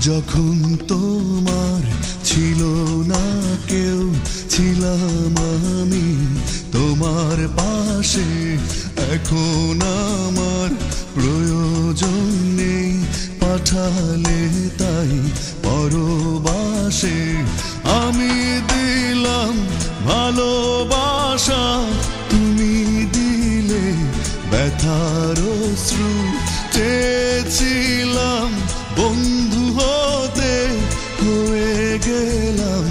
যখন তোমার ছিল না কেউ, ছিলাম আমি তোমার পাশে। এখন আমার প্রয়োজন নেই, পাঠালে তাই পরবাসে। আমি দিলাম ভালোবাসা, তুমি দিলে ব্যথার অশ্রু। চেয়েছিলাম বন্ধু হতে, হয়ে গেলাম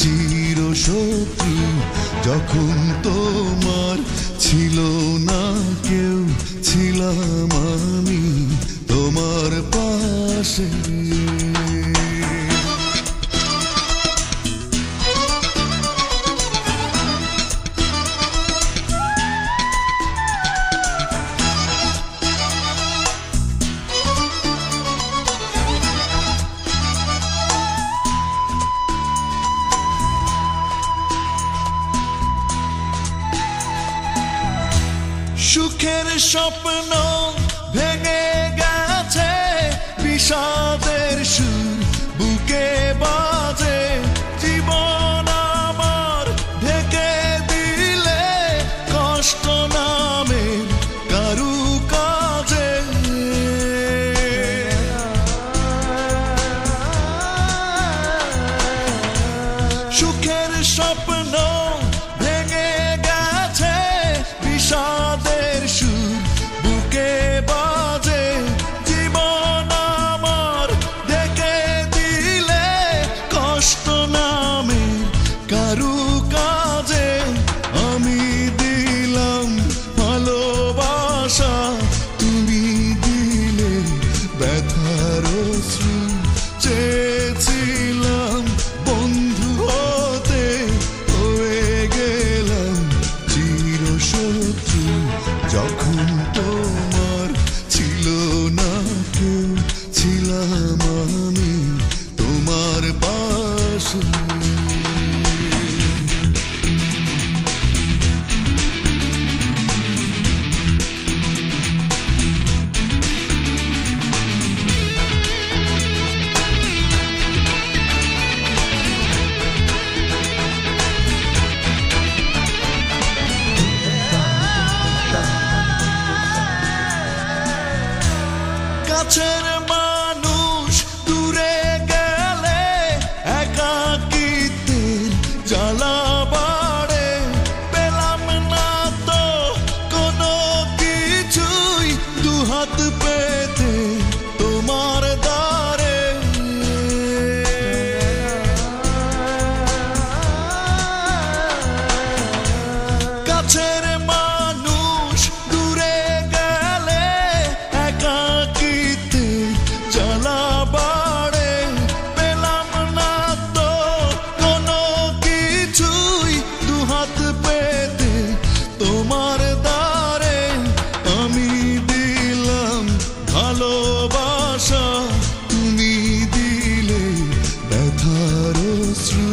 চিরশত্রু। যখন তোমার ছিল না কেউ, ছিলাম আমি তোমার পাশে। সুখের স্বপ্ন ভেঙে গেছে, বিষাদের সুর বুকে বাজে। জীবন আমার ঢেকে দিলে কষ্ট নামের কারু কাজে। সুখের স্বপ্ন ভেঙে গেছে, বিষাদের সুর বুকে বাজে। জীবন আমার ঢেকে দিলে কষ্ট নামে কারু কাজে। আমি দিলাম ভালোবাসা, তুমি দিলে ব্যথার অশ্রু। চেয়েছিলাম বন্ধু হতে, হয়ে গেলাম চিরশত্রু। যখন তোমার ছিল না কেউ, ছিলাম আমি তোমার পাশে। কাছের মানুষ দূরে গেলে একাকিত্বের জ্বালা বাড়ে। পেলাম না তো কোনো কিছুই, দুহাত পেতে তোমার দ্বারে। কাছের মানুষ দূরে গেলে একাকিত্বে জ্বালা বাড়ে। পেলাম না তো কোনো কিছুই, দুহাত পেতে তোমার দ্বারে। আমি দিলাম ভালোবাসা, তুমি দিলে ব্যথার অশ্রু।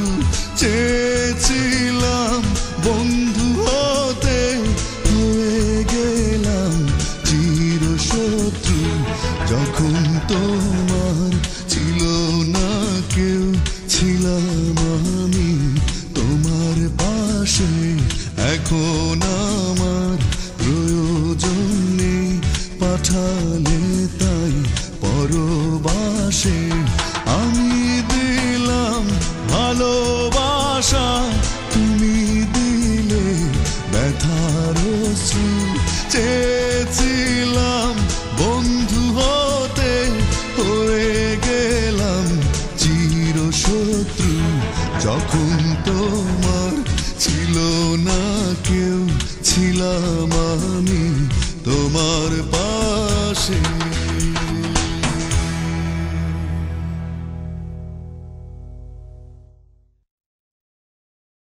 চেয়েছিলাম বন্ধু হতে, হয়ে গেলাম চিরশত্রু। যখন তোমার ছিল না কেউ, ছিলাম আমি তোমার পাশে। এখন আমার প্রয়োজন নেই, পাঠালে তাই পরবাসে। আমি দিলাম ভালোবাসা, তুমি দিলে ব্যথার অশ্রু। চেয়েছিলাম বন্ধু হতে, হয়ে গেলাম চিরশত্রু। যখন তোমার ছিল না কেউ, ছিলাম আমি তোমার পাশে।